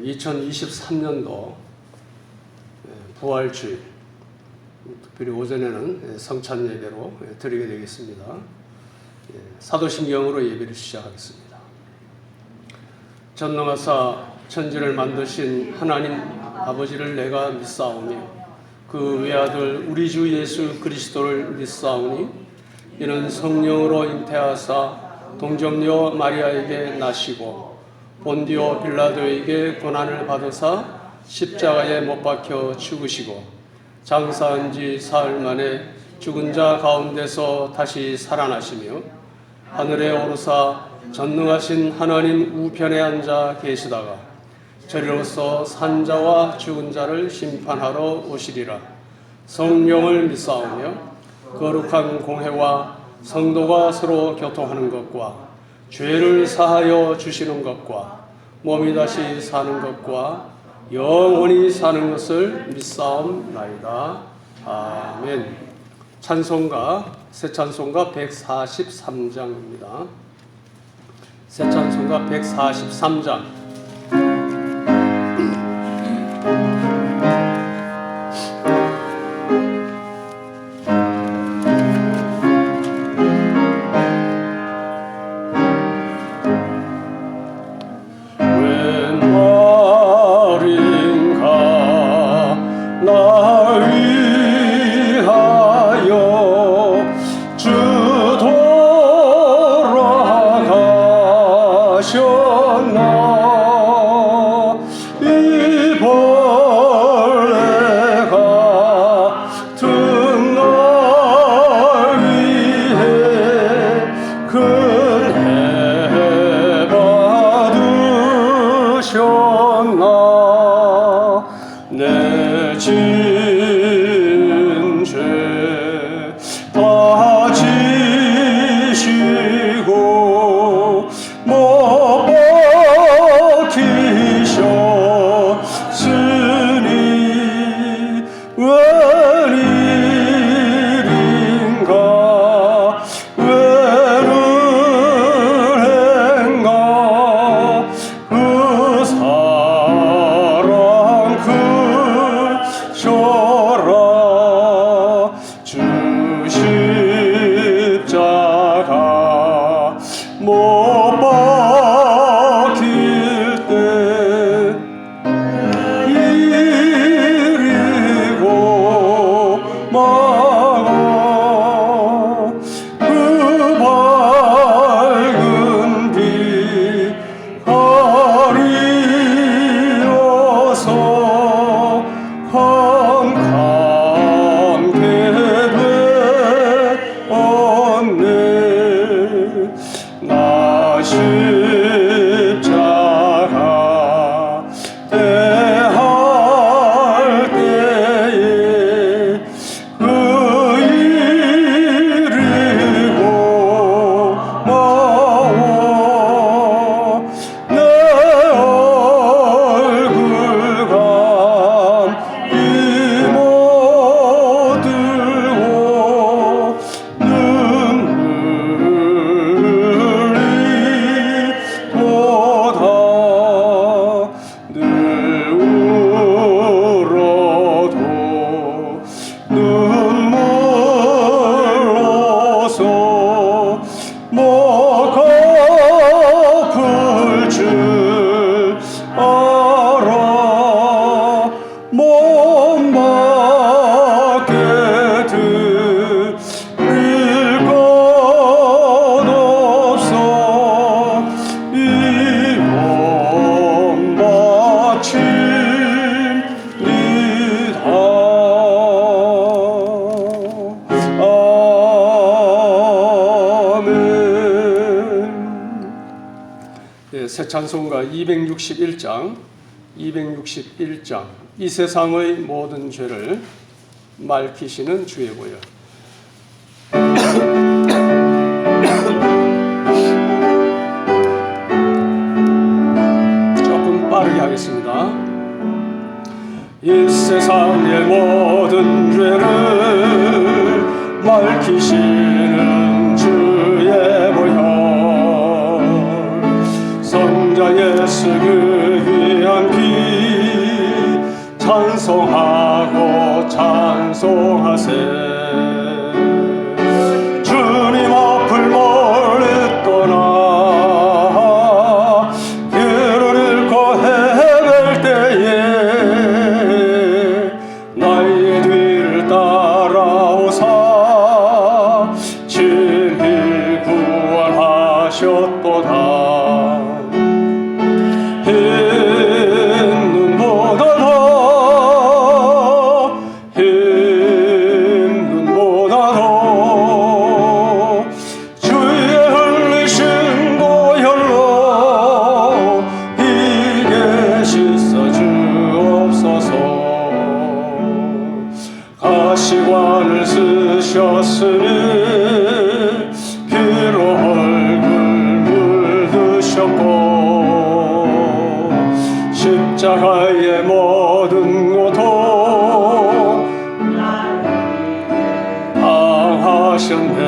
2023년도 부활주일, 특별히 오전에는 성찬 예배로 드리게 되겠습니다. 사도신경으로 예배를 시작하겠습니다. 전능하사 천지를 만드신 하나님 아버지를 내가 믿사오며 그 외아들 우리 주 예수 그리스도를 믿사오니 이는 성령으로 잉태하사 동정녀 마리아에게 나시고 본디오 빌라도에게 고난을 받으사 십자가에 못 박혀 죽으시고 장사한 지 사흘 만에 죽은 자 가운데서 다시 살아나시며 하늘에 오르사 전능하신 하나님 우편에 앉아 계시다가 저리로서 산자와 죽은 자를 심판하러 오시리라. 성령을 믿사오며 거룩한 공회와 성도가 서로 교통하는 것과 죄를 사하여 주시는 것과 몸이 다시 사는 것과 영원히 사는 것을 믿사옵나이다. 아멘. 찬송가, 새 찬송가 143장입니다. 새 찬송가 143장. 내 진 죄 다 지시고 못 박히셨으니 웬일인가 웬을행가 그 주 십자가 못 박힐 때 일이고 마고 그 밝은 빛 가리어서 나 십자가 대할 때에 그 일이고 마오 내 얼굴 감히 못 들고 늘 울어도 눈물로서 못 갚을 줄 알아 못 받게 드릴 것 없어 이 몸 바칩니다. 아멘. 새 찬송가 261장 이 세상의 모든 죄를 맑히시는 주의 보혈. 조금 빠르게 하겠습니다. 이 세상의 모든 죄를 밝히시는 주의 보혈 성자 예수 그 귀한 피 찬송하세. 주님 앞을 멀리 떠나 길을 잃고 헤맬 때에 나의 뒤를 따라오사 친히 구원하셨도다. 가시관을 쓰셨으니 피로 얼굴 물드셨고 십자가의 모든 고통 당하셨네.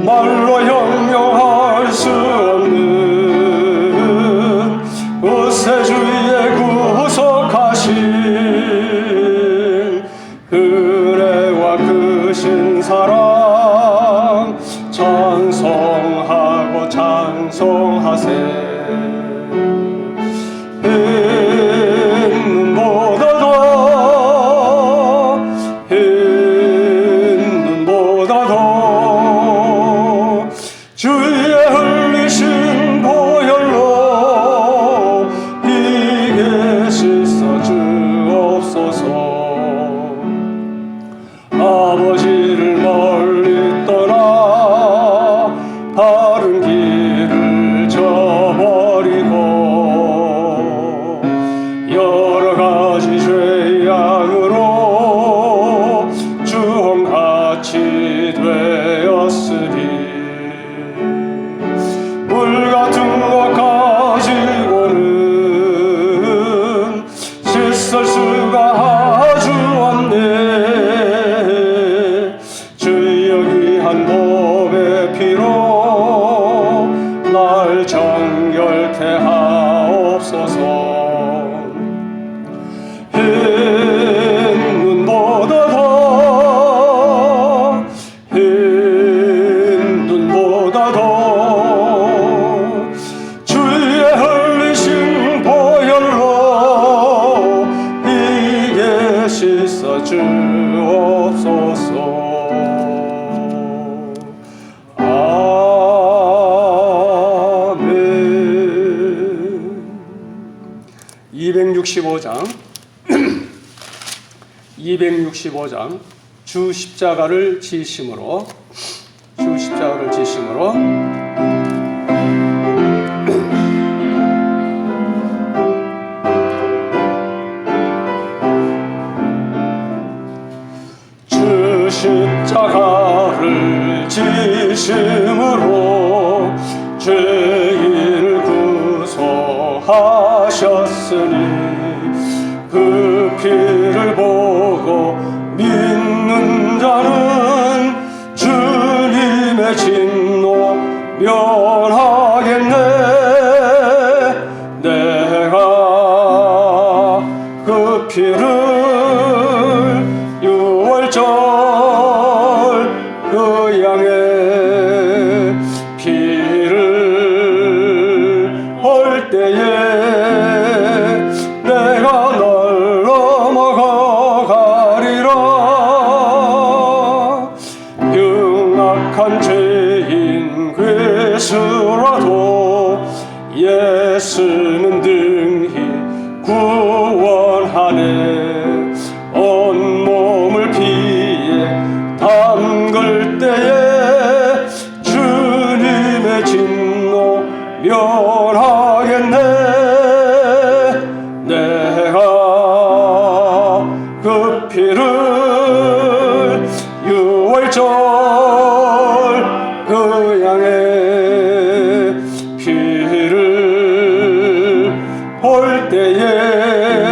말로 형용할 수 없는 구세주의 구속하신 은혜와 크신 사랑 찬송하고 찬송하세. 흰 눈보다도 주의 흘리신 보혈로 이게 씻어 주옵소서. 아버지를 멀리 떠나 바른 길을 저버리고 여러 가지 죄악으로 주홍같이 되었으니 물 같은 것 가지고는 씻을 수가 아주 없네. 복의 피로 날 정결케 하옵소서. 흰 눈보다도 주의 흘리신 보혈로 이게 씻어 주옵소서. 265장 주 십자가를 지심으로 주 십자가를 지심으로 죄인을 구속하셨으니 그 피를 보고 믿는 자는 주님의 진노 면하겠네. 내가 그 피를 유월절 그 양의 피를 올 때에 내가 널 넘어가리라. 흉악한 죄인 괴수라도 예수는 능히 구원하네. 온몸을 피에 담글 때에 주님의 진노 면하겠네. 내가 그 피를 유월절 그 양의 피를 볼 때에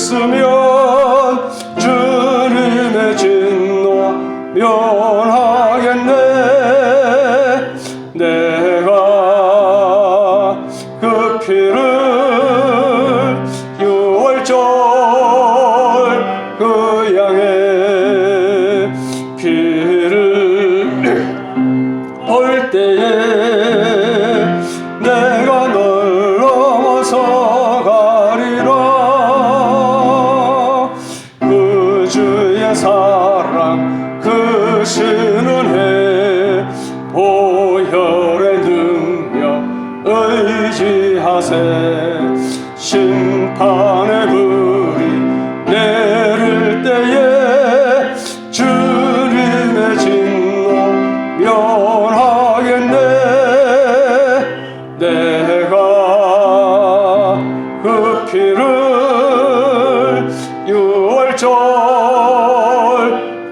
했으면 주님의 진노 면하겠네. 내가 그 피를 유월절 그 양의 피를 볼 때에 내가 널 넘어서 가리라. 그 주의 사랑 그 신은혜 보혈의 능력 의지하세. 심판의 불이 내릴 때에 주님의 진노 면하겠네. 내가 그 피를 유월절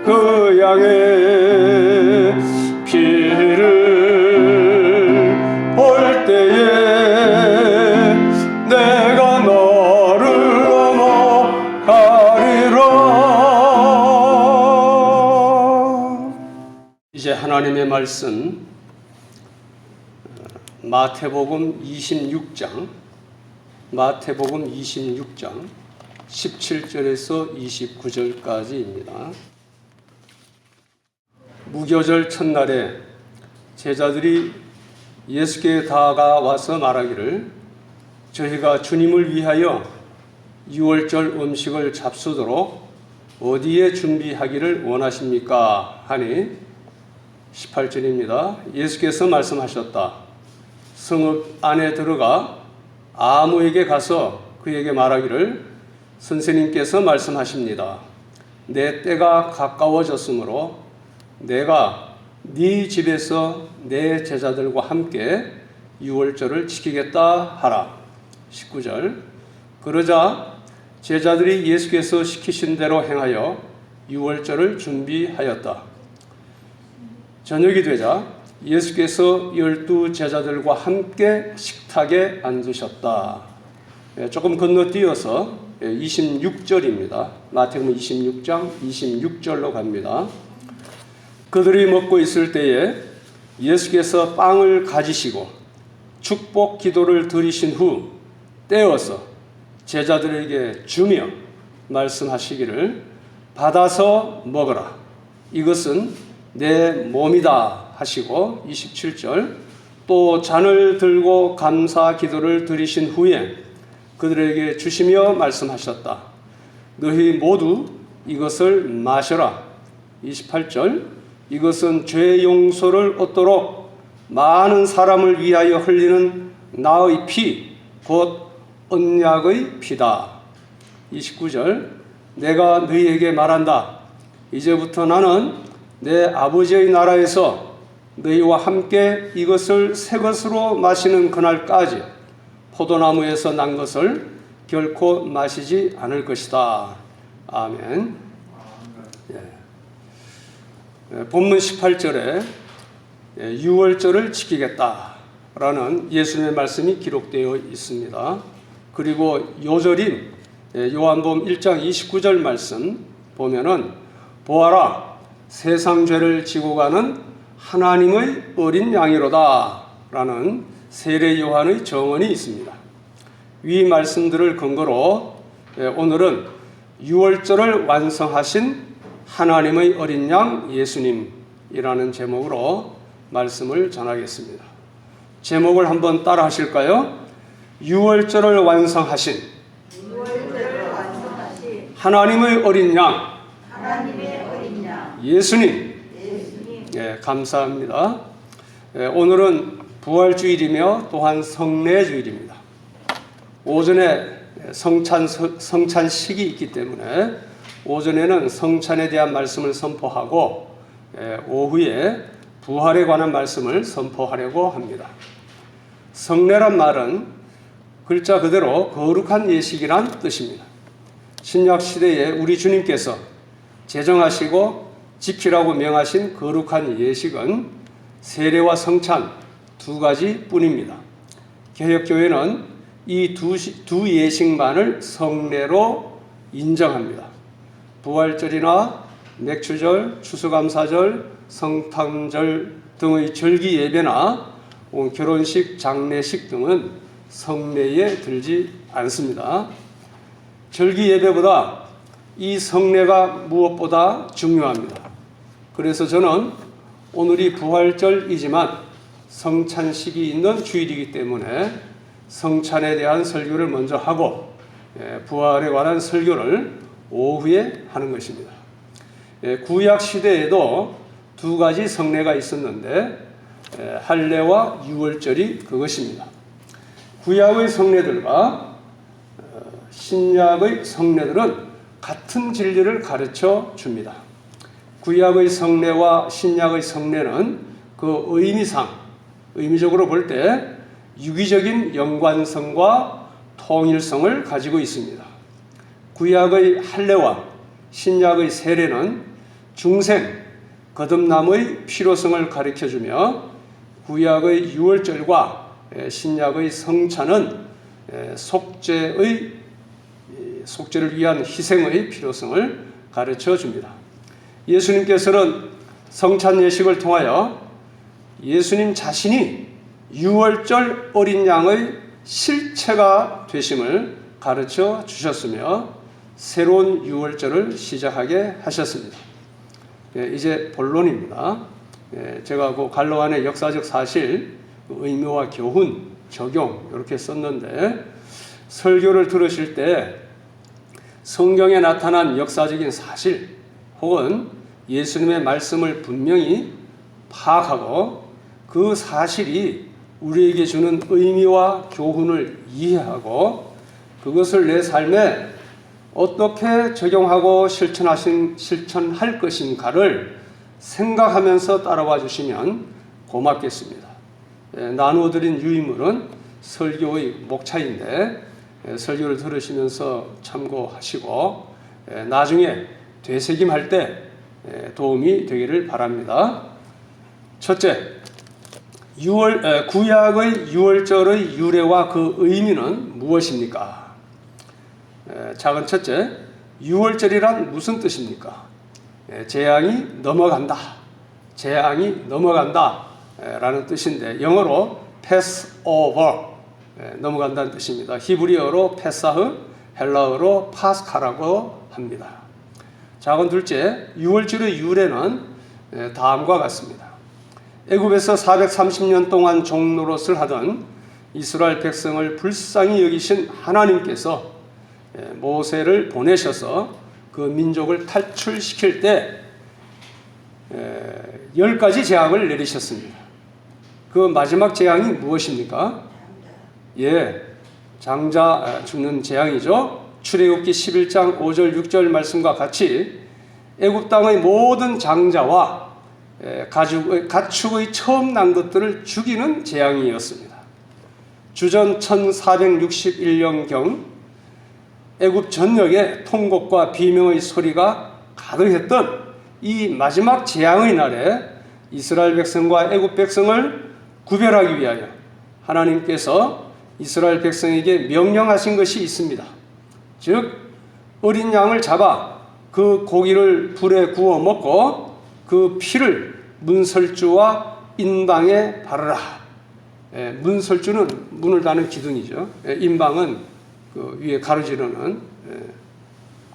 그 양의 피를 볼 때에 내가 너를 넘어가리라. 이제 하나님의 말씀 마태복음 26장 17절에서 29절까지입니다. 무교절 첫날에 제자들이 예수께 다가와서 말하기를 저희가 주님을 위하여 유월절 음식을 잡수도록 어디에 준비하기를 원하십니까? 하니 18절입니다. 예수께서 말씀하셨다. 성읍 안에 들어가 아무에게 가서 그에게 말하기를 선생님께서 말씀하십니다. 내 때가 가까워졌으므로 내가 네 집에서 내 제자들과 함께 유월절을 지키겠다 하라. 19절. 그러자 제자들이 예수께서 시키신 대로 행하여 유월절을 준비하였다. 저녁이 되자 예수께서 12 제자들과 함께 식탁에 앉으셨다. 조금 건너뛰어서 26절입니다. 마태복음 26장 26절로 갑니다. 그들이 먹고 있을 때에 예수께서 빵을 가지시고 축복 기도를 드리신 후 떼어서 제자들에게 주며 말씀하시기를 받아서 먹어라. 이것은 내 몸이다 하시고 27절 또 잔을 들고 감사 기도를 드리신 후에 그들에게 주시며 말씀하셨다. 너희 모두 이것을 마셔라. 28절 이것은 죄 용서를 얻도록 많은 사람을 위하여 흘리는 나의 피 곧 언약의 피다. 29절 내가 너희에게 말한다. 이제부터 나는 내 아버지의 나라에서 너희와 함께 이것을 새 것으로 마시는 그날까지 포도나무에서 난 것을 결코 마시지 않을 것이다. 아멘. 본문 18절에 유월절을 지키겠다라는 예수님의 말씀이 기록되어 있습니다. 그리고 요절인 요한복음 1장 29절 말씀 보면은 보아라 세상 죄를 지고 가는 하나님의 어린 양이로다 라는 세례 요한의 정언이 있습니다. 위 말씀들을 근거로 오늘은 유월절을 완성하신 하나님의 어린 양 예수님이라는 제목으로 말씀을 전하겠습니다. 제목을 한번 따라 하실까요? 유월절을 완성하신 하나님의 어린 양 예수님. 예, 감사합니다. 오늘은 부활주일이며 또한 성례주일입니다. 오전에 성찬식이 있기 때문에 오전에는 성찬에 대한 말씀을 선포하고 오후에 부활에 관한 말씀을 선포하려고 합니다. 성례란 말은 글자 그대로 거룩한 예식이란 뜻입니다. 신약시대에 우리 주님께서 제정하시고 지키라고 명하신 거룩한 예식은 세례와 성찬 두 가지 뿐입니다. 개혁교회는 이 두 예식만을 성례로 인정합니다. 부활절이나 맥추절, 추수감사절, 성탄절 등의 절기 예배나 결혼식, 장례식 등은 성례에 들지 않습니다. 절기 예배보다 이 성례가 무엇보다 중요합니다. 그래서 저는 오늘이 부활절이지만 성찬식이 있는 주일이기 때문에 성찬에 대한 설교를 먼저 하고 부활에 관한 설교를 오후에 하는 것입니다. 구약 시대에도 두 가지 성례가 있었는데 할례와 유월절이 그것입니다. 구약의 성례들과 신약의 성례들은 같은 진리를 가르쳐 줍니다. 구약의 성례와 신약의 성례는 그 의미적으로 볼 때 유기적인 연관성과 통일성을 가지고 있습니다. 구약의 할례와 신약의 세례는 중생, 거듭남의 필요성을 가르쳐주며 구약의 유월절과 신약의 성찬은 속죄를 위한 희생의 필요성을 가르쳐줍니다. 예수님께서는 성찬 예식을 통하여 예수님 자신이 유월절 어린 양의 실체가 되심을 가르쳐 주셨으며 새로운 유월절을 시작하게 하셨습니다. 이제 본론입니다. 제가 그 갈로안의 역사적 사실, 의미와 교훈, 적용 이렇게 썼는데 설교를 들으실 때 성경에 나타난 역사적인 사실 혹은 예수님의 말씀을 분명히 파악하고 그 사실이 우리에게 주는 의미와 교훈을 이해하고 그것을 내 삶에 어떻게 적용하고 실천할 것인가를 생각하면서 따라와 주시면 고맙겠습니다. 나누어 드린 유인물은 설교의 목차인데 설교를 들으시면서 참고하시고 나중에 되새김할 때 도움이 되기를 바랍니다. 첫째, 구약의 유월절의 유래와 그 의미는 무엇입니까? 작은 첫째, 유월절이란 무슨 뜻입니까? 재앙이 넘어간다. 재앙이 넘어간다 라는 뜻인데 영어로 Passover, 넘어간다는 뜻입니다. 히브리어로 페사흐, 헬라어로 파스카라고 합니다. 작은 둘째, 유월절의 유래는 다음과 같습니다. 애굽에서 430년 동안 종노릇을 하던 이스라엘 백성을 불쌍히 여기신 하나님께서 모세를 보내셔서 그 민족을 탈출시킬 때 10가지 재앙을 내리셨습니다. 그 마지막 재앙이 무엇입니까? 장자 죽는 재앙이죠. 출애굽기 11장 5절 6절 말씀과 같이 애굽 땅의 모든 장자와 가축의 처음 난 것들을 죽이는 재앙이었습니다. 주전 1461년경 애굽 전역에 통곡과 비명의 소리가 가득했던 이 마지막 재앙의 날에 이스라엘 백성과 애굽 백성을 구별하기 위하여 하나님께서 이스라엘 백성에게 명령하신 것이 있습니다. 즉 어린 양을 잡아 그 고기를 불에 구워 먹고 그 피를 문설주와 인방에 바르라. 문설주는 문을 닫는 기둥이죠. 인방은 그 위에 가로지르는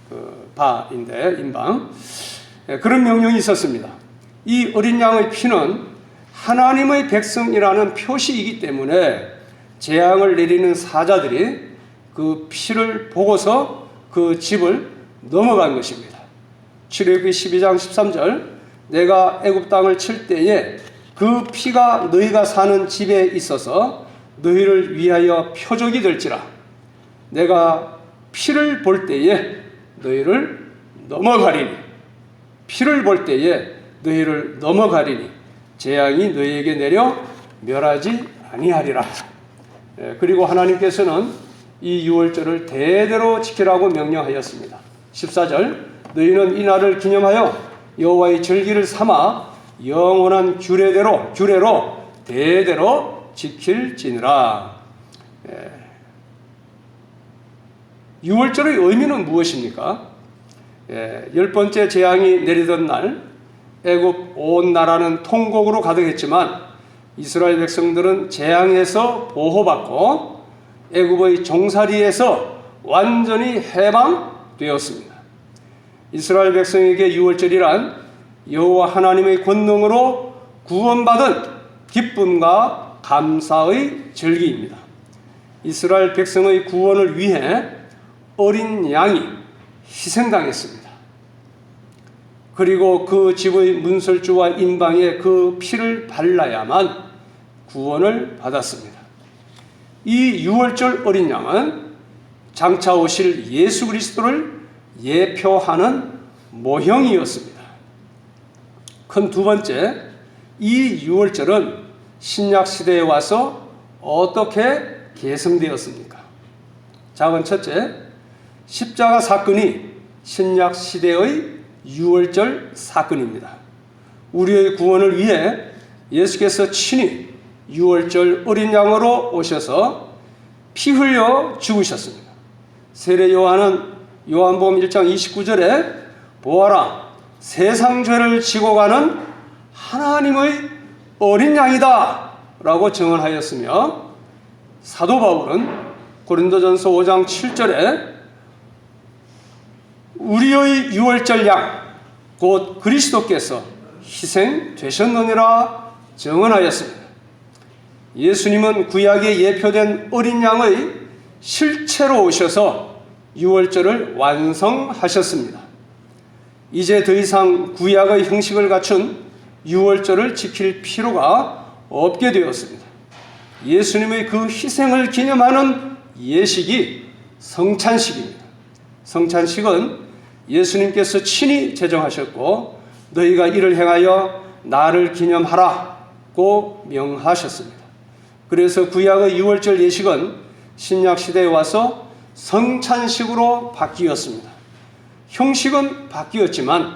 그 바인데 인방. 그런 명령이 있었습니다. 이 어린 양의 피는 하나님의 백성이라는 표시이기 때문에 재앙을 내리는 사자들이 그 피를 보고서 그 집을 넘어간 것입니다. 출애굽기 12장 13절 내가 애굽 땅을 칠 때에 그 피가 너희가 사는 집에 있어서 너희를 위하여 표적이 될지라 내가 피를 볼 때에 너희를 넘어가리니 피를 볼 때에 너희를 넘어가리니 재앙이 너희에게 내려 멸하지 아니하리라. 그리고 하나님께서는 이 유월절을 대대로 지키라고 명령하였습니다. 14절 너희는 이 날을 기념하여 여호와의 절기를 삼아 영원한 규례로 대대로 지킬지니라. 유월절의 의미는 무엇입니까? 10번째 재앙이 내리던 날 애굽 온 나라는 통곡으로 가득했지만 이스라엘 백성들은 재앙에서 보호받고 애굽의 종살이에서 완전히 해방되었습니다. 이스라엘 백성에게 유월절이란 여호와 하나님의 권능으로 구원받은 기쁨과 감사의 절기입니다. 이스라엘 백성의 구원을 위해 어린 양이 희생당했습니다. 그리고 그 집의 문설주와 임방에 그 피를 발라야만 구원을 받았습니다. 이 유월절 어린 양은 장차 오실 예수 그리스도를 예표하는 모형이었습니다. 큰 두 번째, 이 유월절은 신약 시대에 와서 어떻게 계승되었습니까? 작은 첫째, 십자가 사건이 신약 시대의 유월절 사건입니다. 우리의 구원을 위해 예수께서 친히 유월절 어린 양으로 오셔서 피 흘려 죽으셨습니다. 세례 요한은 요한복음 1장 29절에 보아라, 세상 죄를 지고 가는 하나님의 어린 양이다 라고 증언하였으며, 사도 바울은 고린도전서 5장 7절에 우리의 유월절 양 곧 그리스도께서 희생되셨느니라 증언하였습니다. 예수님은 구약에 예표된 어린 양의 실체로 오셔서 유월절을 완성하셨습니다. 이제 더 이상 구약의 형식을 갖춘 유월절을 지킬 필요가 없게 되었습니다. 예수님의 그 희생을 기념하는 예식이 성찬식입니다. 성찬식은 예수님께서 친히 제정하셨고 너희가 이를 행하여 나를 기념하라고 명하셨습니다. 그래서 구약의 유월절 예식은 신약 시대에 와서 성찬식으로 바뀌었습니다. 형식은 바뀌었지만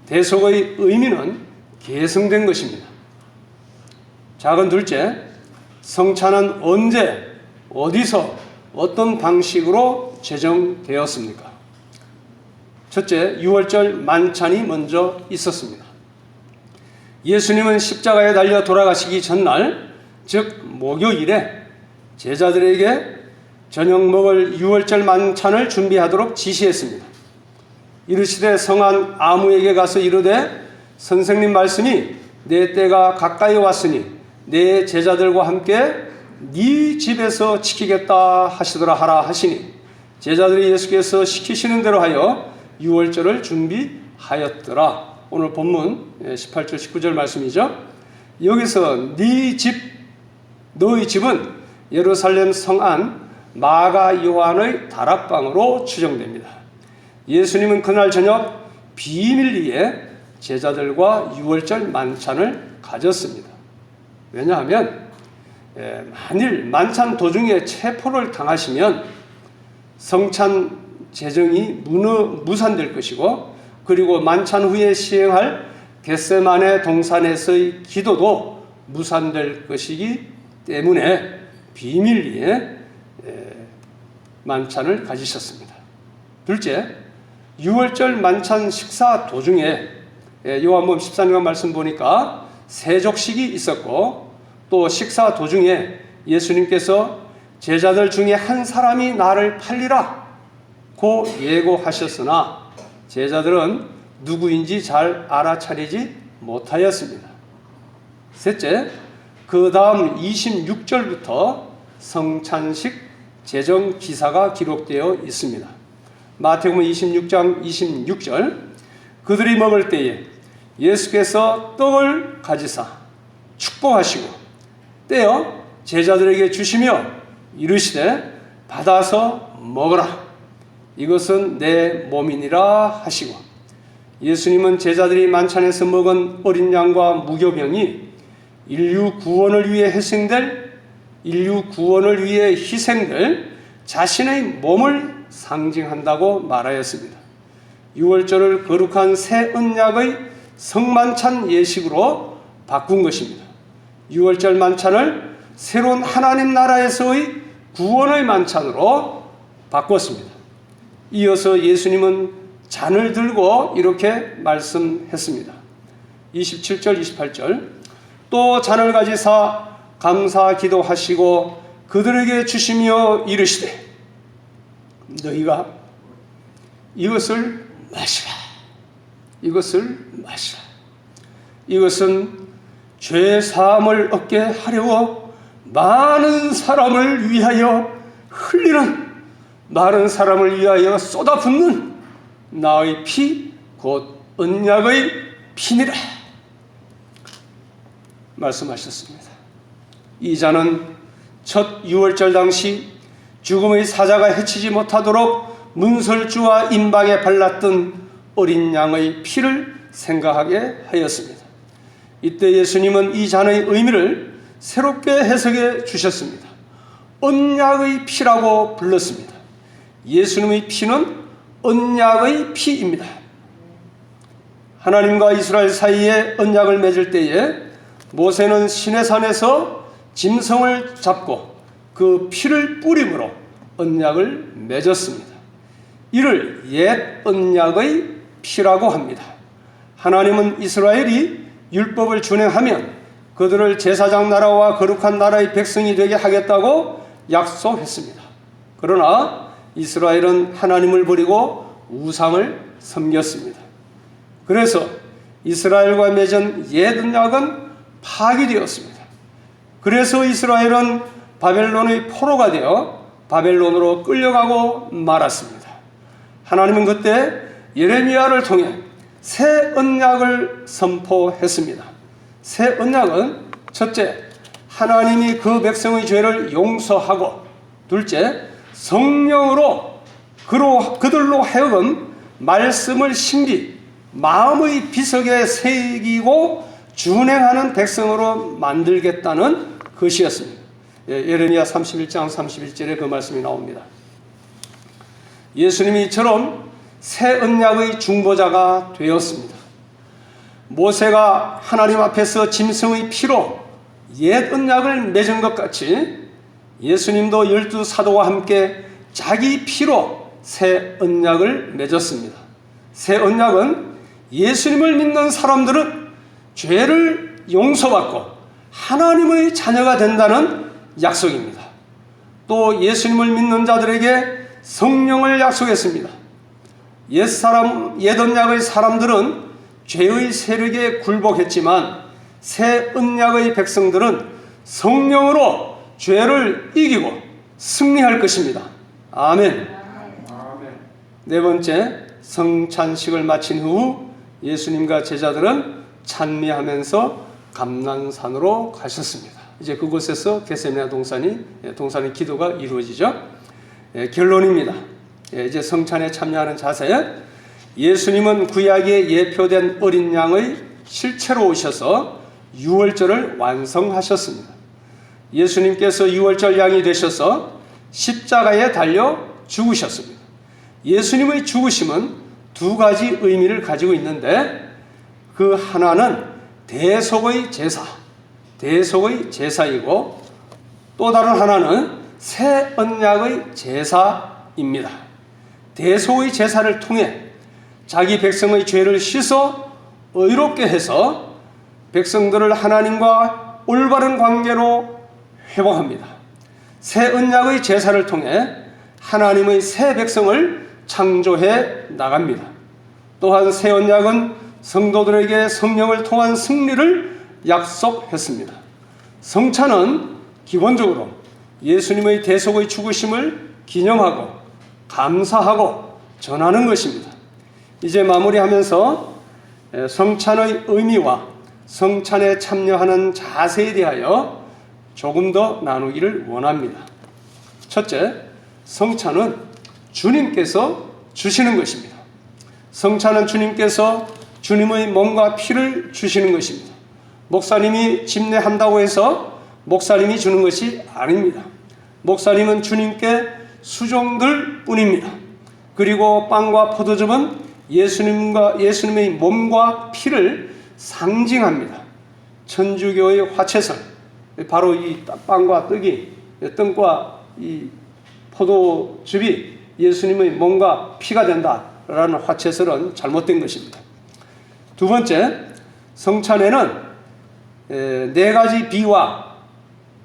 대속의 의미는 계승된 것입니다. 작은 둘째, 성찬은 언제, 어디서, 어떤 방식으로 제정되었습니까? 첫째, 유월절 만찬이 먼저 있었습니다. 예수님은 십자가에 달려 돌아가시기 전날, 즉 목요일에 제자들에게 저녁 먹을 유월절 만찬을 준비하도록 지시했습니다. 이르시되 성한 아무에게 가서 이르되 선생님 말씀이 내 때가 가까이 왔으니 내 제자들과 함께 네 집에서 지키겠다 하시더라 하라 하시니 제자들이 예수께서 시키시는 대로 하여 유월절을 준비하였더라. 오늘 본문 18절 19절 말씀이죠. 여기서 네 집, 너희 집은 예루살렘 성안 마가 요한의 다락방으로 추정됩니다. 예수님은 그날 저녁 비밀리에 제자들과 유월절 만찬을 가졌습니다. 왜냐하면 만일 만찬 도중에 체포를 당하시면 성찬 제정이 무산될 것이고, 그리고 만찬 후에 시행할 겟세마네 동산에서의 기도도 무산될 것이기 때문에 비밀리에 만찬을 가지셨습니다. 둘째, 유월절 만찬 식사 도중에 요한복음 13장 말씀 보니까 세족식이 있었고, 또 식사 도중에 예수님께서 제자들 중에 한 사람이 나를 팔리라 고 예고하셨으나 제자들은 누구인지 잘 알아차리지 못하였습니다. 셋째, 그 다음 26절부터 성찬식 제정 기사가 기록되어 있습니다. 마태복음 26장 26절, 그들이 먹을 때에 예수께서 떡을 가지사 축복하시고 떼어 제자들에게 주시며 이르시되 받아서 먹으라, 이것은 내 몸이니라 하시고, 예수님은 제자들이 만찬에서 먹은 어린 양과 무교병이 인류 구원을 위해 희생될 자신의 몸을 상징한다고 말하였습니다. 유월절을 거룩한 새 언약의 성만찬 예식으로 바꾼 것입니다. 유월절 만찬을 새로운 하나님 나라에서의 구원의 만찬으로 바꿨습니다. 이어서 예수님은 잔을 들고 이렇게 말씀했습니다. 27절, 28절. 또 잔을 가지사 감사 기도하시고 그들에게 주시며 이르시되 너희가 이것을 마시라. 이것을 마시라. 이것은 죄 사함을 얻게 하려고 많은 사람을 위하여 흘리는, 많은 사람을 위하여 쏟아붓는 나의 피, 곧 언약의 피니라 말씀하셨습니다. 이 잔은 첫 유월절 당시 죽음의 사자가 해치지 못하도록 문설주와 임방에 발랐던 어린 양의 피를 생각하게 하였습니다. 이때 예수님은 이 잔의 의미를 새롭게 해석해 주셨습니다. 언약의 피라고 불렀습니다. 예수님의 피는 언약의 피입니다. 하나님과 이스라엘 사이에 언약을 맺을 때에 모세는 시내산에서 짐승을 잡고 그 피를 뿌림으로 언약을 맺었습니다. 이를 옛 언약의 피라고 합니다. 하나님은 이스라엘이 율법을 준행하면 그들을 제사장 나라와 거룩한 나라의 백성이 되게 하겠다고 약속했습니다. 그러나 이스라엘은 하나님을 버리고 우상을 섬겼습니다. 그래서 이스라엘과 맺은 옛 언약은 파기되었습니다. 그래서 이스라엘은 바벨론의 포로가 되어 바벨론으로 끌려가고 말았습니다. 하나님은 그때 예레미야를 통해 새 언약을 선포했습니다. 새 언약은 첫째, 하나님이 그 백성의 죄를 용서하고, 둘째, 성령으로 그들로 하여금 말씀을 심기, 마음의 비석에 새기고 준행하는 백성으로 만들겠다는 것이었습니다. 예레미야 31장 31절에 그 말씀이 나옵니다. 예수님이 이처럼 새 언약의 중보자가 되었습니다. 모세가 하나님 앞에서 짐승의 피로 옛 언약을 맺은 것 같이 예수님도 12사도와 함께 자기 피로 새 언약을 맺었습니다. 새 언약은 예수님을 믿는 사람들은 죄를 용서받고 하나님의 자녀가 된다는 약속입니다. 또 예수님을 믿는 자들에게 성령을 약속했습니다. 옛 언약의 사람들은 죄의 세력에 굴복했지만 새 언약의 백성들은 성령으로 죄를 이기고 승리할 것입니다. 아멘. 네 번째, 성찬식을 마친 후 예수님과 제자들은 찬미하면서 감난산으로 가셨습니다. 이제 그곳에서 겟세마네 동산의 기도가 이루어지죠. 결론입니다. 이제 성찬에 참여하는 자세. 예수님은 구약에 예표된 어린 양의 실체로 오셔서 유월절을 완성하셨습니다. 예수님께서 유월절 양이 되셔서 십자가에 달려 죽으셨습니다. 예수님의 죽으심은 두 가지 의미를 가지고 있는데, 그 하나는 대속의 제사이고, 또 다른 하나는 새 언약의 제사입니다. 대속의 제사를 통해 자기 백성의 죄를 씻어 의롭게 해서 백성들을 하나님과 올바른 관계로 회복합니다. 새 언약의 제사를 통해 하나님의 새 백성을 창조해 나갑니다. 또한 새 언약은 성도들에게 성령을 통한 승리를 약속했습니다. 성찬은 기본적으로 예수님의 대속의 죽으심을 기념하고 감사하고 전하는 것입니다. 이제 마무리하면서 성찬의 의미와 성찬에 참여하는 자세에 대하여 조금 더 나누기를 원합니다. 첫째, 성찬은 주님께서 주시는 것입니다. 성찬은 주님께서 주님의 몸과 피를 주시는 것입니다. 목사님이 집례한다고 해서 목사님이 주는 것이 아닙니다. 목사님은 주님께 수종들 뿐입니다. 그리고 빵과 포도즙은 예수님의 몸과 피를 상징합니다. 천주교의 화채설, 바로 이 빵과 떡과 이 포도즙이 예수님의 몸과 피가 된다라는 화채설은 잘못된 것입니다. 두 번째, 성찬에는 네 가지 비와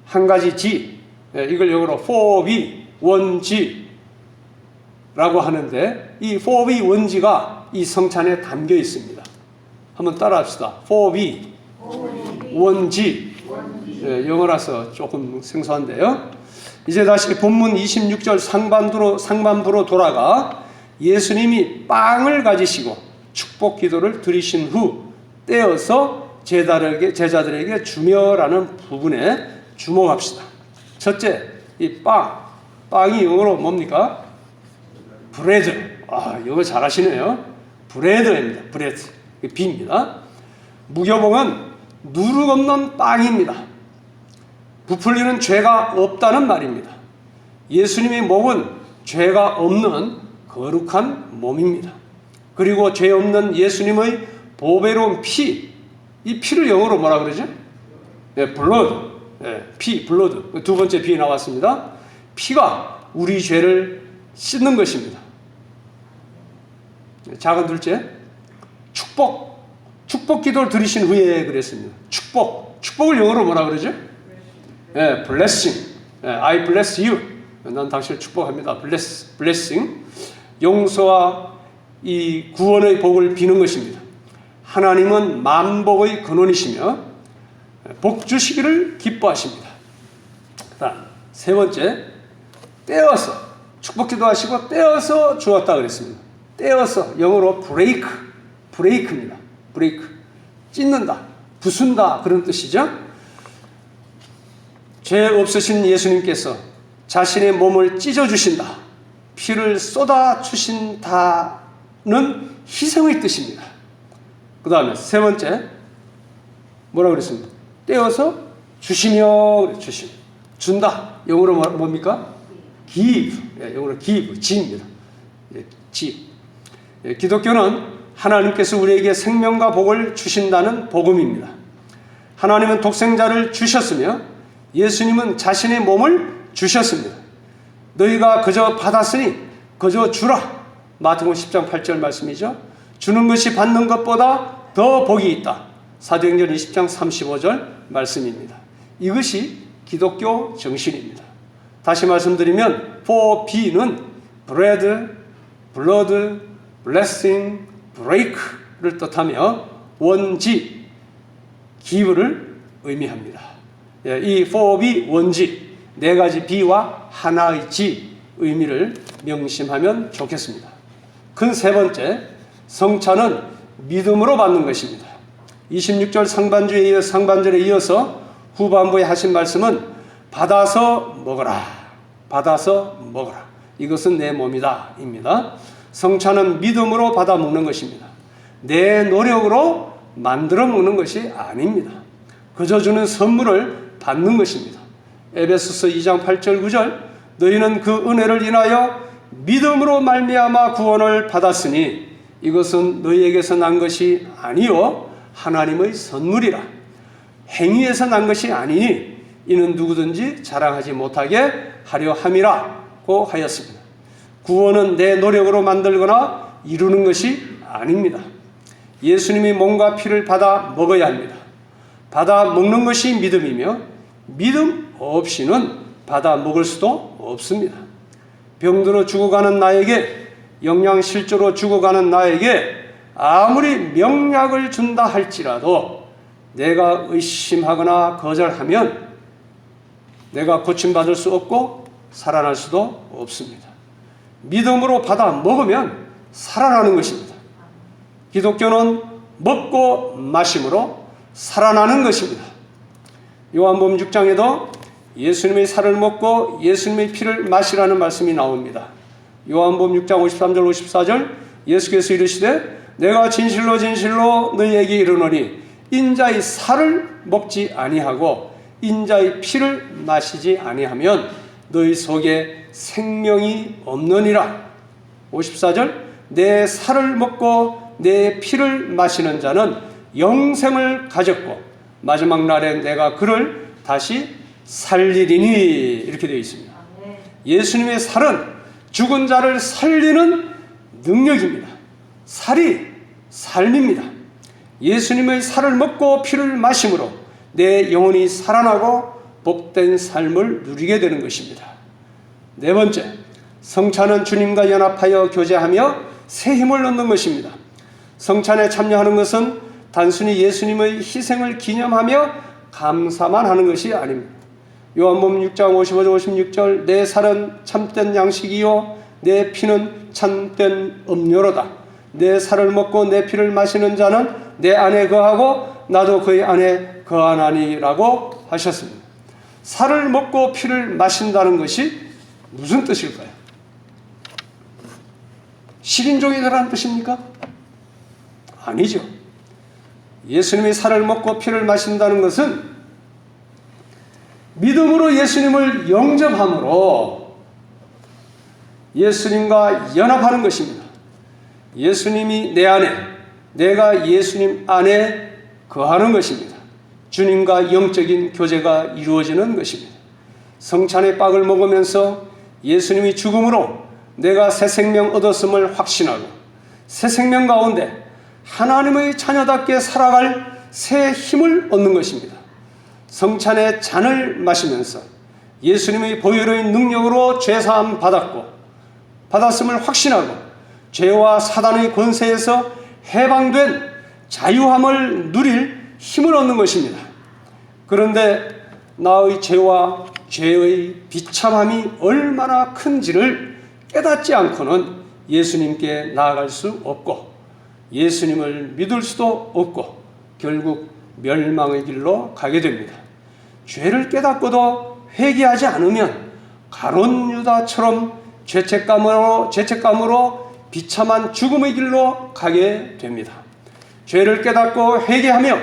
한 가지 지, 이걸 영어로 4B, 1G라고 하는데 이 4B, 1G가 이 성찬에 담겨 있습니다. 한번 따라합시다. 4B, 1G. 영어라서 조금 생소한데요. 이제 다시 본문 26절 상반부로 돌아가 예수님이 빵을 가지시고 축복 기도를 드리신 후 떼어서 제자들에게 주며라는 부분에 주목합시다. 첫째, 이 빵이 영어로 뭡니까? 브레드. 영어 잘하시네요. 브레드입니다. 브레드. 비입니다. 무교봉은 누룩 없는 빵입니다. 부풀리는 죄가 없다는 말입니다. 예수님의 몸은 죄가 없는 거룩한 몸입니다. 그리고 죄 없는 예수님의 보배로운 피, 이 피를 영어로 뭐라 그러죠? 블러드. 피, 블러드. 두 번째 비 나왔습니다. 피가 우리 죄를 씻는 것입니다. 작은 둘째, 축복 기도를 드리신 후에 그랬습니다. 축복을 영어로 뭐라 그러죠? blessing. I bless you. 난 당신을 축복합니다. blessing. 용서와 이 구원의 복을 비는 것입니다. 하나님은 만복의 근원이시며 복 주시기를 기뻐하십니다. 그다음 세 번째, 떼어서 축복 기도하시고 떼어서 주었다 그랬습니다. 떼어서 영어로 break입니다. break. 찢는다, 부순다 그런 뜻이죠. 죄 없으신 예수님께서 자신의 몸을 찢어주신다, 피를 쏟아주신다는 희생의 뜻입니다. 그 다음에 세 번째, 뭐라고 그랬습니까? 떼어서 주시며, 준다. 영어로 뭡니까? give. 영어로 give, 지입니다. 지. 기독교는 하나님께서 우리에게 생명과 복을 주신다는 복음입니다. 하나님은 독생자를 주셨으며 예수님은 자신의 몸을 주셨습니다. 너희가 그저 받았으니 그저 주라. 마태복음 10장 8절 말씀이죠. 주는 것이 받는 것보다 더 복이 있다. 사도행전 20장 35절 말씀입니다. 이것이 기독교 정신입니다. 다시 말씀드리면 4B는 bread, blood, blessing, break를 뜻하며 1G, give를 의미합니다. 이 4B, 1G, 네 가지 B와 하나의 G 의미를 명심하면 좋겠습니다. 큰 세 번째, 성찬은 믿음으로 받는 것입니다. 26절 상반절에 이어서 후반부에 하신 말씀은 받아서 먹어라. 받아서 먹어라. 이것은 내 몸이다. 입니다. 성찬은 믿음으로 받아 먹는 것입니다. 내 노력으로 만들어 먹는 것이 아닙니다. 그저 주는 선물을 받는 것입니다. 에베소서 2장 8절 9절 너희는 그 은혜를 인하여 믿음으로 말미암아 구원을 받았으니 이것은 너희에게서 난 것이 아니요 하나님의 선물이라. 행위에서 난 것이 아니니 이는 누구든지 자랑하지 못하게 하려 함이라고 하였습니다. 구원은 내 노력으로 만들거나 이루는 것이 아닙니다. 예수님이 몸과 피를 받아 먹어야 합니다. 받아 먹는 것이 믿음이며 믿음 없이는 받아 먹을 수도 없습니다. 병들어 죽어가는 나에게, 영양실조로 죽어가는 나에게 아무리 명약을 준다 할지라도 내가 의심하거나 거절하면 내가 고침받을 수 없고 살아날 수도 없습니다. 믿음으로 받아 먹으면 살아나는 것입니다. 기독교는 먹고 마심으로 살아나는 것입니다. 요한복음 6장에도 예수님의 살을 먹고 예수님의 피를 마시라는 말씀이 나옵니다. 요한복음 6장 53절 54절 예수께서 이르시되 내가 진실로 진실로 너희에게 이르노니 인자의 살을 먹지 아니하고 인자의 피를 마시지 아니하면 너희 속에 생명이 없느니라. 54절 내 살을 먹고 내 피를 마시는 자는 영생을 가졌고 마지막 날에 내가 그를 다시 살리리니 이렇게 되어 있습니다. 예수님의 살은 죽은 자를 살리는 능력입니다. 살이 삶입니다. 예수님의 살을 먹고 피를 마심으로 내 영혼이 살아나고 복된 삶을 누리게 되는 것입니다. 네 번째, 성찬은 주님과 연합하여 교제하며 새 힘을 얻는 것입니다. 성찬에 참여하는 것은 단순히 예수님의 희생을 기념하며 감사만 하는 것이 아닙니다. 요한복음 6장 55절 56절 내 살은 참된 양식이요 내 피는 참된 음료로다. 내 살을 먹고 내 피를 마시는 자는 내 안에 거하고 나도 그의 안에 거하나니라고 하셨습니다. 살을 먹고 피를 마신다는 것이 무슨 뜻일까요? 식인종이 되라는 뜻입니까? 아니죠. 예수님의 살을 먹고 피를 마신다는 것은 믿음으로 예수님을 영접함으로 예수님과 연합하는 것입니다. 예수님이 내 안에, 내가 예수님 안에 거하는 것입니다. 주님과 영적인 교제가 이루어지는 것입니다. 성찬의 빵을 먹으면서 예수님이 죽음으로 내가 새 생명 얻었음을 확신하고 새 생명 가운데 하나님의 자녀답게 살아갈 새 힘을 얻는 것입니다. 성찬의 잔을 마시면서 예수님의 보혈의 능력으로 죄사함 받았음을 확신하고 죄와 사단의 권세에서 해방된 자유함을 누릴 힘을 얻는 것입니다. 그런데 나의 죄와 죄의 비참함이 얼마나 큰지를 깨닫지 않고는 예수님께 나아갈 수 없고 예수님을 믿을 수도 없고 결국 멸망의 길로 가게 됩니다. 죄를 깨닫고도 회개하지 않으면 가룟 유다처럼 죄책감으로 비참한 죽음의 길로 가게 됩니다. 죄를 깨닫고 회개하며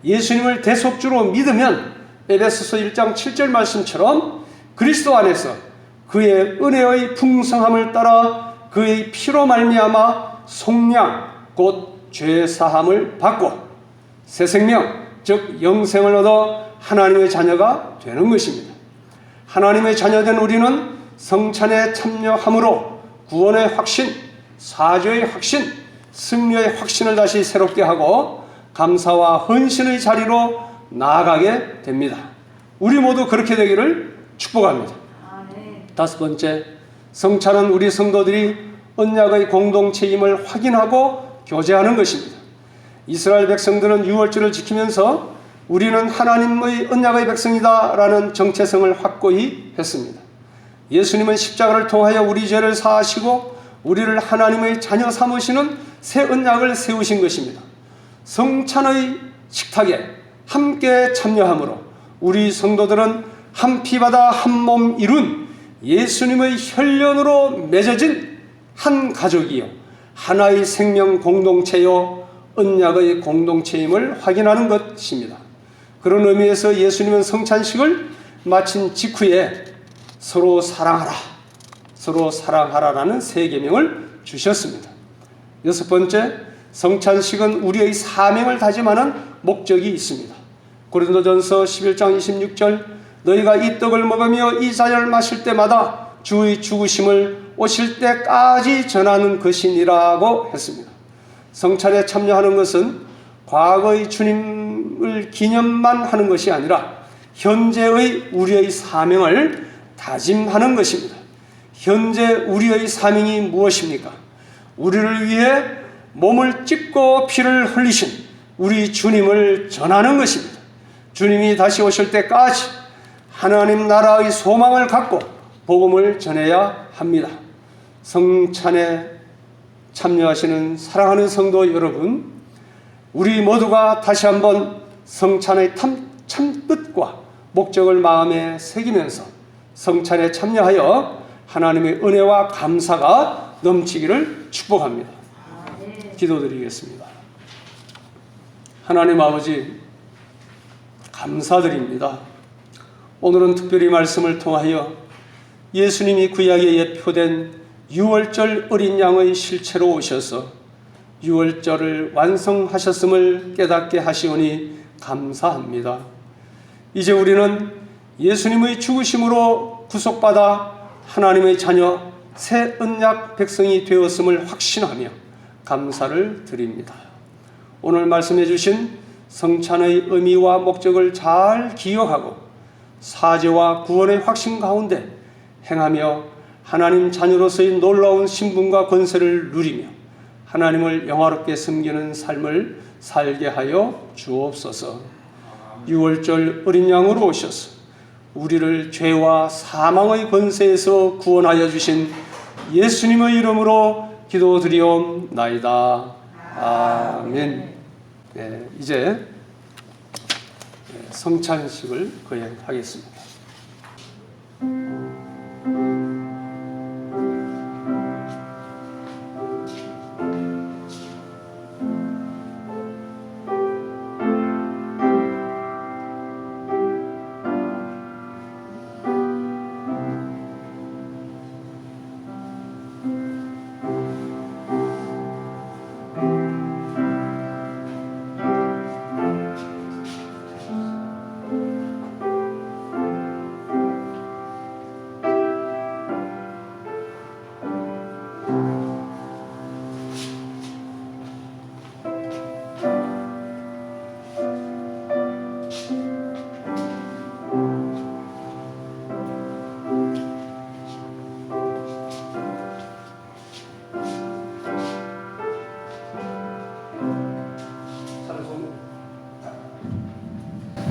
예수님을 대속주로 믿으면 에베소서 1장 7절 말씀처럼 그리스도 안에서 그의 은혜의 풍성함을 따라 그의 피로 말미암아 속량 곧 죄사함을 받고 새 생명 즉 영생을 얻어 하나님의 자녀가 되는 것입니다. 하나님의 자녀된 우리는 성찬에 참여함으로 구원의 확신, 사죄의 확신, 승리의 확신을 다시 새롭게 하고 감사와 헌신의 자리로 나아가게 됩니다. 우리 모두 그렇게 되기를 축복합니다. 다섯 번째, 성찬은 우리 성도들이 언약의 공동체임을 확인하고 교제하는 것입니다. 이스라엘 백성들은 유월절을 지키면서 우리는 하나님의 언약의 백성이다라는 정체성을 확고히 했습니다. 예수님은 십자가를 통하여 우리 죄를 사하시고 우리를 하나님의 자녀 삼으시는 새 언약을 세우신 것입니다. 성찬의 식탁에 함께 참여함으로 우리 성도들은 한 피바다 한 몸 이룬 예수님의 혈련으로 맺어진 한 가족이요 하나의 생명 공동체요 언약의 공동체임을 확인하는 것입니다. 그런 의미에서 예수님은 성찬식을 마친 직후에 서로 사랑하라라는 세 계명을 주셨습니다. 여섯 번째, 성찬식은 우리의 사명을 다짐하는 목적이 있습니다. 고린도전서 11장 26절 너희가 이 떡을 먹으며 이 잔을 마실 때마다 주의 죽으심을 오실 때까지 전하는 것이니라고 했습니다. 성찬에 참여하는 것은 과거의 주님을 기념만 하는 것이 아니라 현재의 우리의 사명을 다짐하는 것입니다. 현재 우리의 사명이 무엇입니까? 우리를 위해 몸을 찢고 피를 흘리신 우리 주님을 전하는 것입니다. 주님이 다시 오실 때까지 하나님 나라의 소망을 갖고 복음을 전해야 합니다. 성찬에 참여하시는 사랑하는 성도 여러분, 우리 모두가 다시 한번 성찬의 참 뜻과 목적을 마음에 새기면서 성찬에 참여하여 하나님의 은혜와 감사가 넘치기를 축복합니다. 기도드리겠습니다. 하나님 아버지, 감사드립니다. 오늘은 특별히 말씀을 통하여 예수님이 구약에 예표된 유월절 어린 양의 실체로 오셔서 유월절을 완성하셨음을 깨닫게 하시오니 감사합니다. 이제 우리는 예수님의 죽으심으로 구속받아 하나님의 자녀, 새 언약 백성이 되었음을 확신하며 감사를 드립니다. 오늘 말씀해 주신 성찬의 의미와 목적을 잘 기억하고 사죄와 구원의 확신 가운데 행하며 하나님 자녀로서의 놀라운 신분과 권세를 누리며 하나님을 영화롭게 섬기는 삶을 살게 하여 주옵소서. 6월절 어린 양으로 오셔서 우리를 죄와 사망의 권세에서 구원하여 주신 예수님의 이름으로 기도드리옵나이다. 아멘. 네, 이제 성찬식을 거행하겠습니다.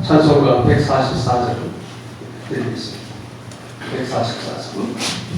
찬송가 144절 드리겠습니다. 144절.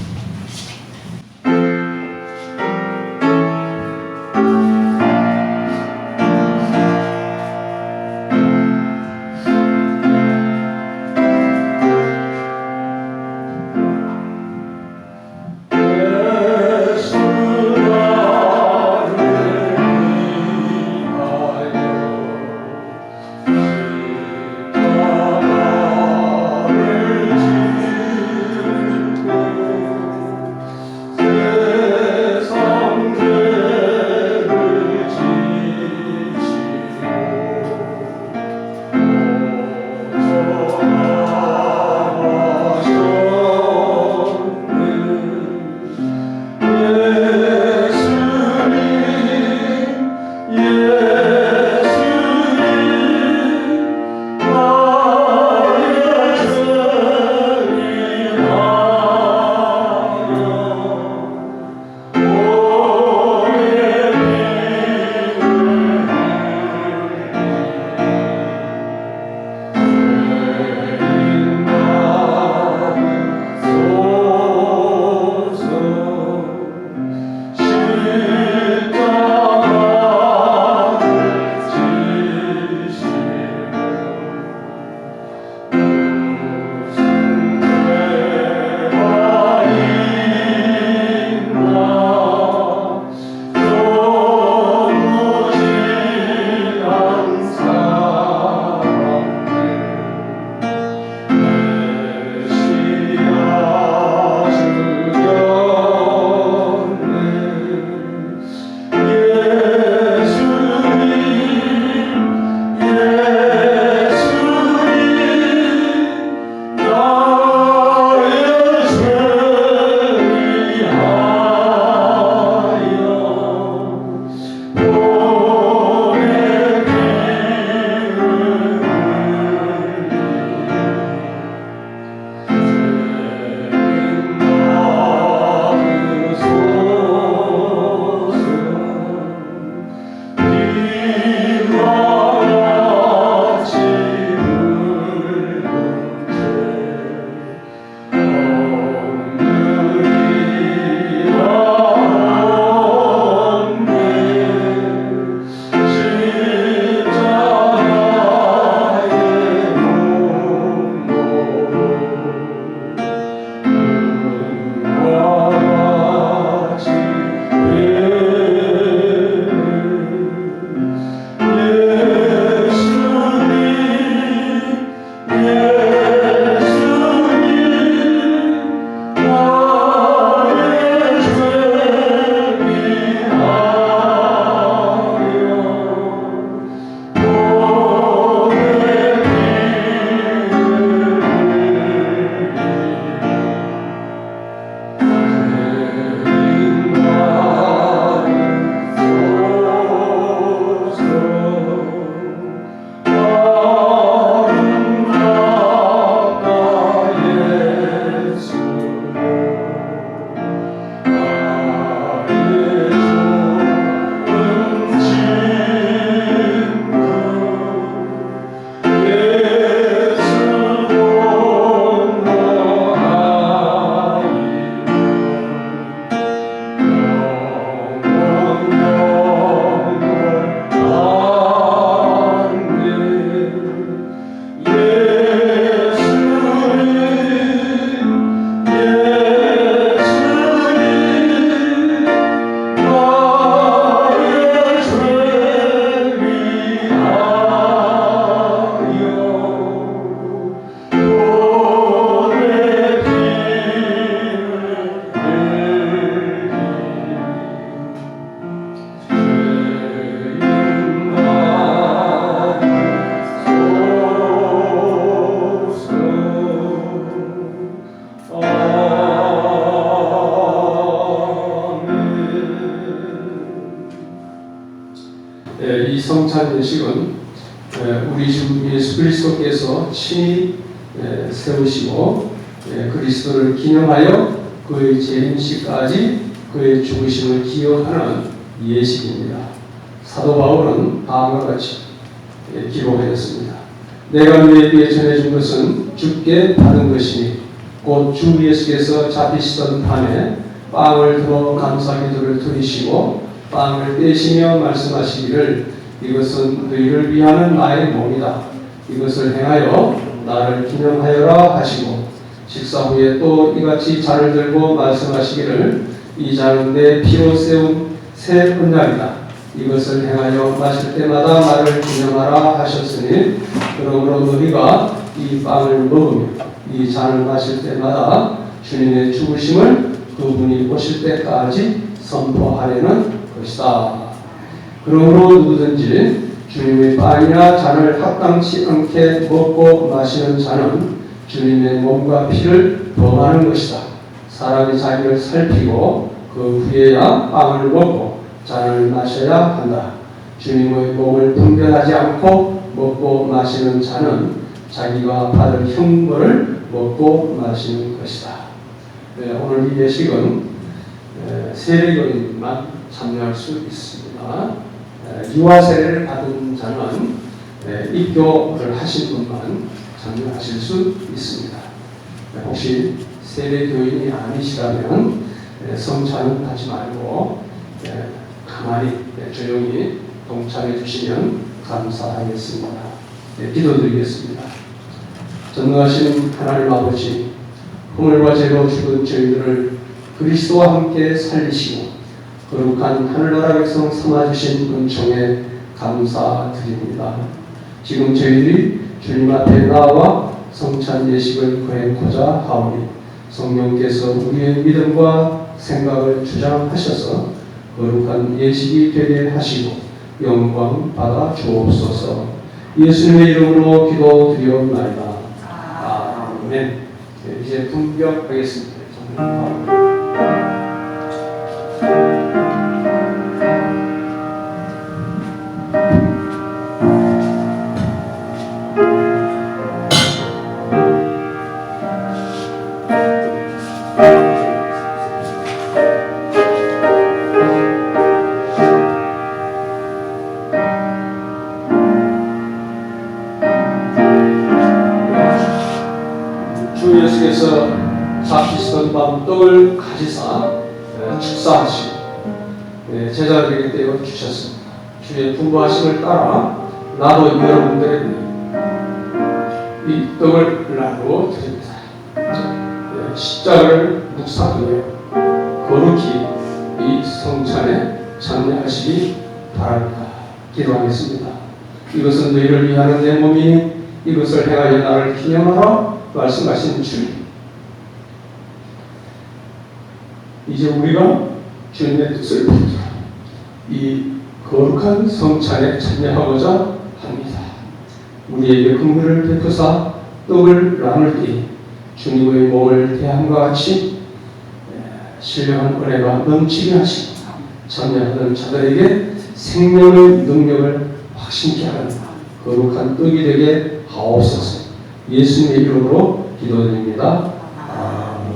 이 성찬 예식은 우리 주 예수 그리스도께서 친히 세우시고 그리스도를 기념하여 그의 재림시까지 그의 죽으심을 기억하는 예식입니다. 사도 바울은 다음과 같이 기록하였습니다. 내가 너희에게 전해준 것은 주께 받은 것이니 곧 주 예수께서 잡히시던 밤에 빵을 들어 감사기도를 드리시고 빵을 떼시며 말씀하시기를 이것은 너희를 위하는 나의 몸이다. 이것을 행하여 나를 기념하여라 하시고 식사 후에 또 이같이 잔을 들고 말씀하시기를 이 잔은 내 피로 세운 새 언약이다. 이것을 행하여 마실 때마다 나를 기념하라 하셨으니 그러므로 너희가 이 빵을 먹으며 이 잔을 마실 때마다 주님의 죽으심을 그분이 오실 때까지 선포하려는 것이다. 그러므로 누구든지 주님의 빵이나 잔을 합당치 않게 먹고 마시는 자는 주님의 몸과 피를 범하는 것이다. 사람이 자기를 살피고 그 후에야 빵을 먹고 잔을 마셔야 한다. 주님의 몸을 분별하지 않고 먹고 마시는 자는 자기가 받을 형벌을 먹고 마시는 것이다. 오늘 이 예식은 세례교인만 참여할 수 있습니다. 유아 세례를 받은 자는 입교를 하신 분만 참여하실 수 있습니다. 혹시 세례교인이 아니시라면 성찬은 하지 말고 가만히 조용히 동참해 주시면 감사하겠습니다. 기도드리겠습니다. 전능하신 하나님 아버지, 허물과 죄로 죽은 저희들을 그리스도와 함께 살리시고 거룩한 하늘나라 백성 삼아주신 은총에 감사드립니다. 지금 저희들이 주님 앞에 나와 성찬 예식을 거행코자 하오니 성령께서 우리의 믿음과 생각을 주장하셔서 거룩한 예식이 되게 하시고 영광 받아 주옵소서. 예수님의 이름으로 기도드리옵나이다. 아멘. 이제 분격하겠습니다. 주 예수께서 잡히시던 밤 떡을 가지사 축사하시고 제자들에게 떼어 주셨습니다. 주의 분부하심을 따라 나도 여러분들에게 이 떡을 나누어 드립니다. 십자가를 묵상하며 거룩히 이 성찬에 참여하시기 바랍니다. 기도하겠습니다. 이것은 너희를 위하는 내 몸이니 이것을 행하여 나를 기념하라 말씀하신 주님. 이제 우리가 주님의 뜻을 붙들어 이 거룩한 성찬에 참여하고자 합니다. 우리에게 긍휼을 베푸사 떡을 나눌 때 주님의 몸을 대함과 같이 신령한 은혜가 넘치게 하시고 참여하는 자들에게 생명의 능력을 확신케 하는 거룩한 떡이 되게 하옵소서. 예수님의 이름으로 기도드립니다. 아멘.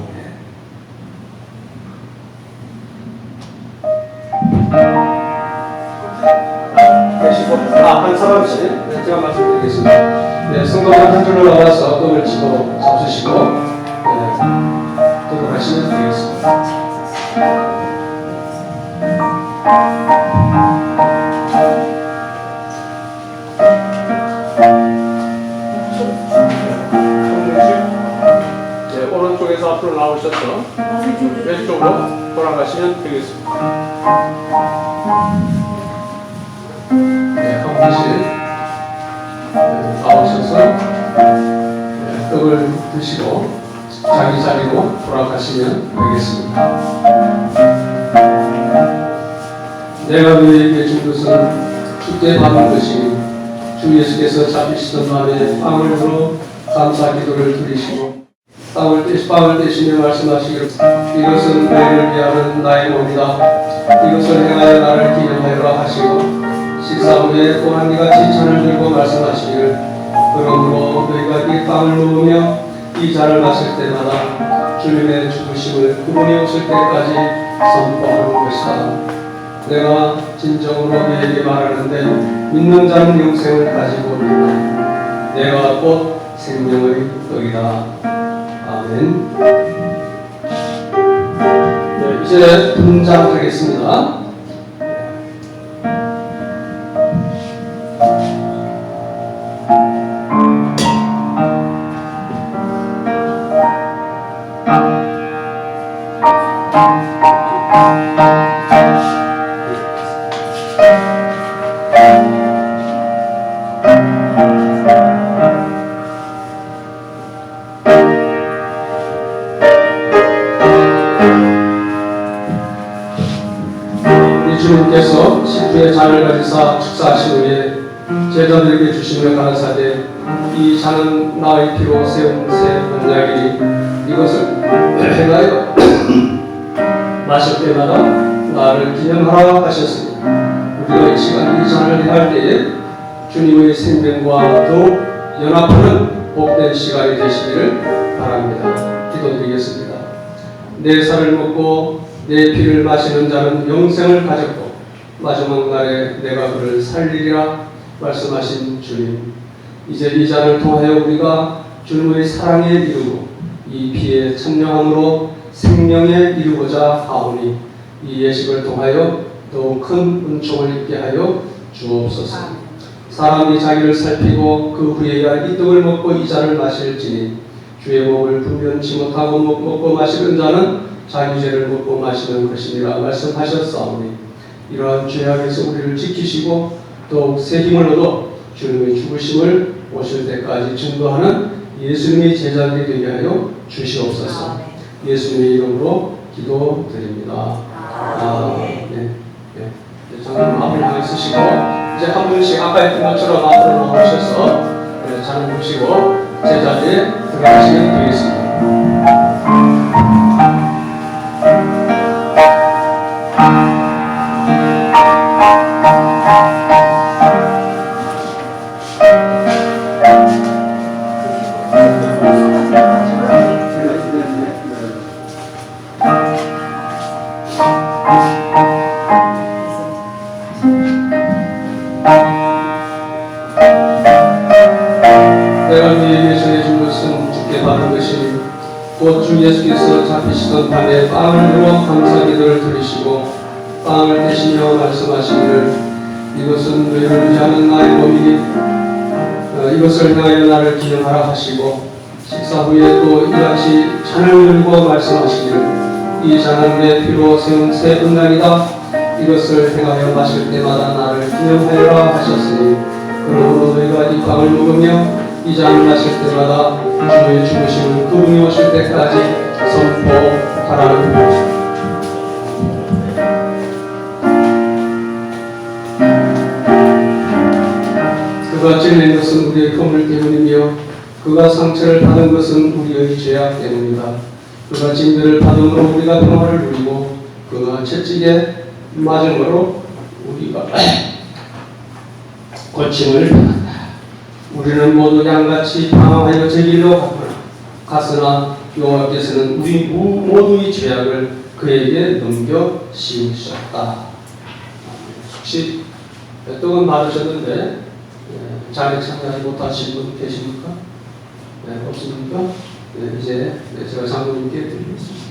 한 사람씩 제가 말씀드리겠습니다. 성도가 한 줄로 나와서 떡을 집어 잡수시고 들어가시면 되겠습니다. 장로님께서 앞으로 나오셔서 왼쪽으로 돌아가시면 되겠습니다. 네, 한 분씩 나오셔서 떡을 드시고 자기 자리로 돌아가시면 되겠습니다. 내가 너희에게 준 것은 주께 받은 것이 주 예수께서 잡히시던 밤에 빵을 들어 감사 기도를 드리시고 빵을 떼시며 말씀하시기를 이것은 너희를 위하는 나의 몸이다. 이것을 행하여 나를 기념하여라 하시고 식사 후에 또 한이같이 잔을 들고 말씀하시기를 그러므로 너희가 이 빵을 먹으며 이 잔을 마실 때마다 주님의 죽으심을 그분이 오실 때까지 선포하는 것이다. 내가 진정으로 너희에게 말하는데 믿는 자는 영생을 가지고 있다. 내가 곧 생명의 떡이다. 아멘. 네, 이제 분장하겠습니다. 주님께서 식주의 잔을 가지사 축사하신 후에 제자들에게 주시며 가라사대 이 잔은 나의 피로 세운 새 언약이니 이것을 행하여 마실 때마다 나를 기념하라 하셨으니 우리가 이 시간 이 잔을 행할 때에 주님의 생명과 더욱 연합하는 복된 시간이 되시기를 바랍니다. 기도드리겠습니다. 내 살을 먹고 내 피를 마시는 자는 영생을 가졌고 마지막 날에 내가 그를 살리리라 말씀하신 주님, 이제 이 잔을 통하여 우리가 주님의 사랑에 이르고 이 피의 천명함으로 생명에 이르고자 하오니 이 예식을 통하여 더욱 큰 은총을 입게 하여 주옵소서. 사람이 자기를 살피고 그 후에야 이 떡을 먹고 이 잔을 마실지니 주의 몸을 분변치 못하고 먹고 마시는 자는 자기 죄를 먹고 마시는 것이니라 말씀하셨사오니 이러한 죄악에서 우리를 지키시고 더욱 새 힘을 얻어 주님의 죽으심을 오실 때까지 증거하는 예수님의 제자들이 되게 하여 주시옵소서. 예수님의 이름으로 기도드립니다. 아멘. 네. 장로님 앞을 향해 쓰시고 이제 한 분씩 아까 했던 것처럼 앞으로 나오셔서 잔을 보시고 제자리에 들어가시면 되겠습니다. 내가 너희에게 전해준 것은 주께 받은 것이니 곧 주 예수께서 잡히시던 밤에 빵을 들어 감사 기도를 드리시고 빵을 떼시며 말씀하시기를 이것은 너희를 위하는 나의 몸이니 이것을 행하여 나를 기념하라 하시고 식사 후에 또 이같이 잔을 들고 말씀하시기를 이 잔은 내 피로 세운 새 언약이다. 이것을 행하여 마실 때마다 나를 기념하여라 하셨으니 그러므로 너희가 이 빵을 먹으며 이 잔을 마실 때마다 주의 죽으심을 그분이 오실 때까지 선포하라는 것입니다. 그가 찔린 것은 우리의 허물 때문이며 그가 상처를 받은 것은 우리의 죄악 때문이다. 그가 징계를 받음으로 우리가 평화를 누리고 그가 채찍에 맞음으로 우리가 고침을 받았다. 우리는 모두 양같이 방황하여 제 길로 갔으나 여호와께서는 우리 모두의 죄악을 그에게 넘겨 씌우셨다. 혹시 떡은 받으셨는데 자리에 참여하지 못하신 분 계십니까? 네, 없습니까? 네, 이제 제가 장로님께 드리겠습니다.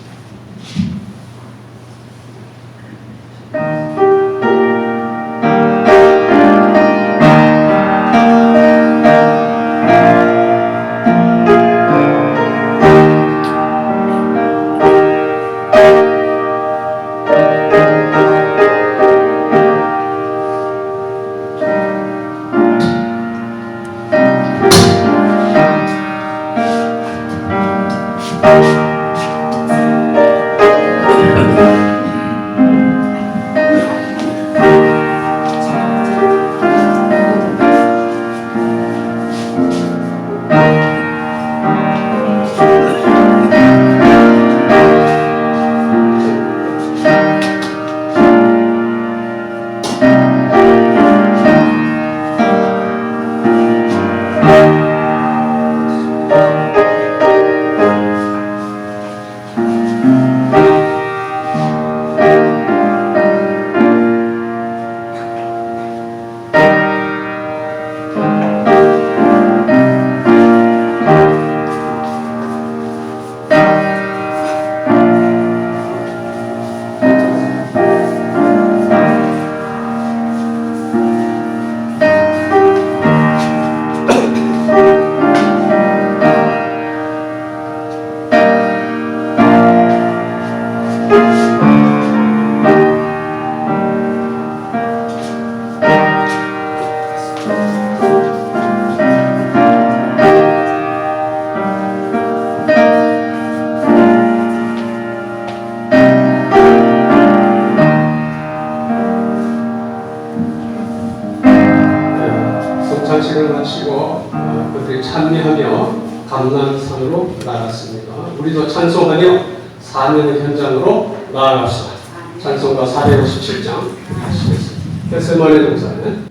예배하며 감람산으로 나갔습니다. 우리도 찬송하며 사명 현장으로 나아갑시다. 찬송가 457장 하시겠습니다. 겟세마네 동산은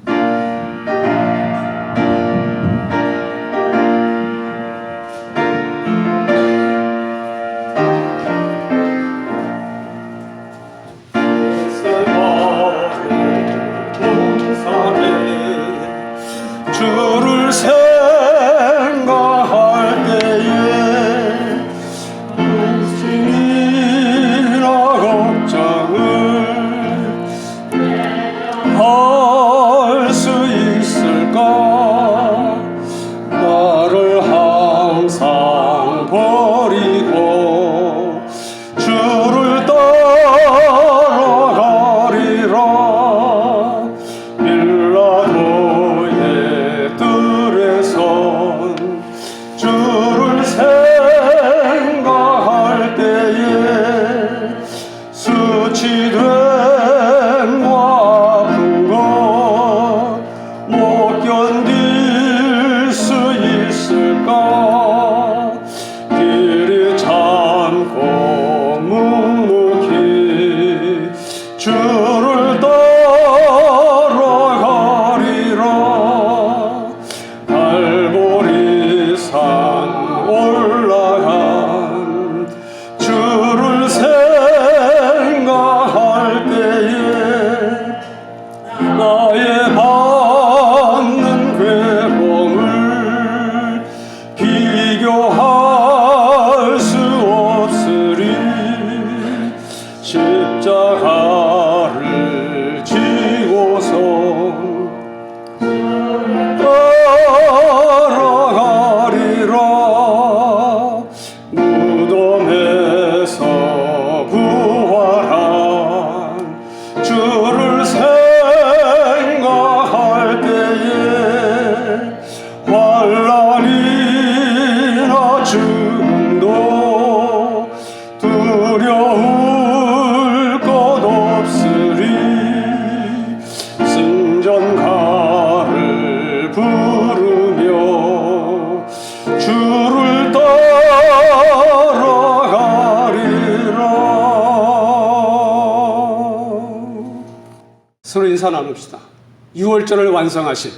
주를 생각할 때에 무슨이나 걱정을 할 수 있을까. 나를 항상 버리고 주를 따라가리라. 빌라도의 뜰에선 주를 생각할 때에 수치됨과 아픈 것 못 견딜 수 있을까. 길이 참고 묵묵히 주를 따라가리라. 갈보리산 올라간 주를 생각할 때에 나의 받는 괴로움을 비교할 수 없으리. 십자가를 지고서 따라가리라. 무덤에서 부활한 주를 생각할 때에 환난이나 죽음도 두려울 것 없으리. 승전가를 부르며 주를 따라가리라. 서로 인사 나눕시다. 6월절을 완성하신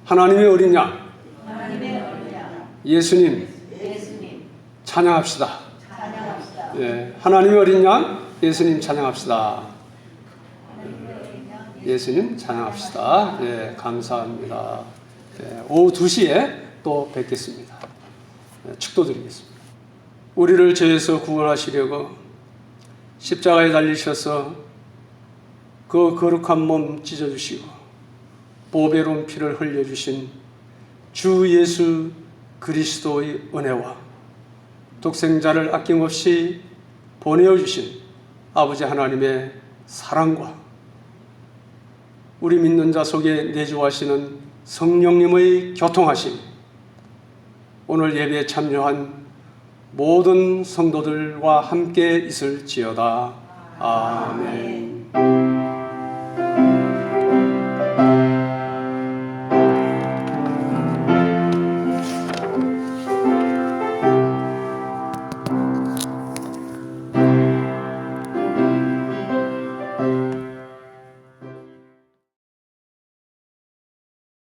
하나님의 어린 양 예수님 찬양합시다. 예, 하나님의 어린 양 예수님 찬양합시다. 예수님 찬양합시다. 예, 감사합니다. 예, 오후 2시에 또 뵙겠습니다. 예, 축도드리겠습니다. 우리를 죄에서 구원하시려고 십자가에 달리셔서 그 거룩한 몸 찢어주시고 보배로운 피를 흘려주신 주 예수 그리스도의 은혜와 독생자를 아낌없이 보내어주신 아버지 하나님의 사랑과 우리 믿는 자 속에 내주하시는 성령님의 교통하심, 오늘 예배에 참여한 모든 성도들과 함께 있을지어다. 아멘.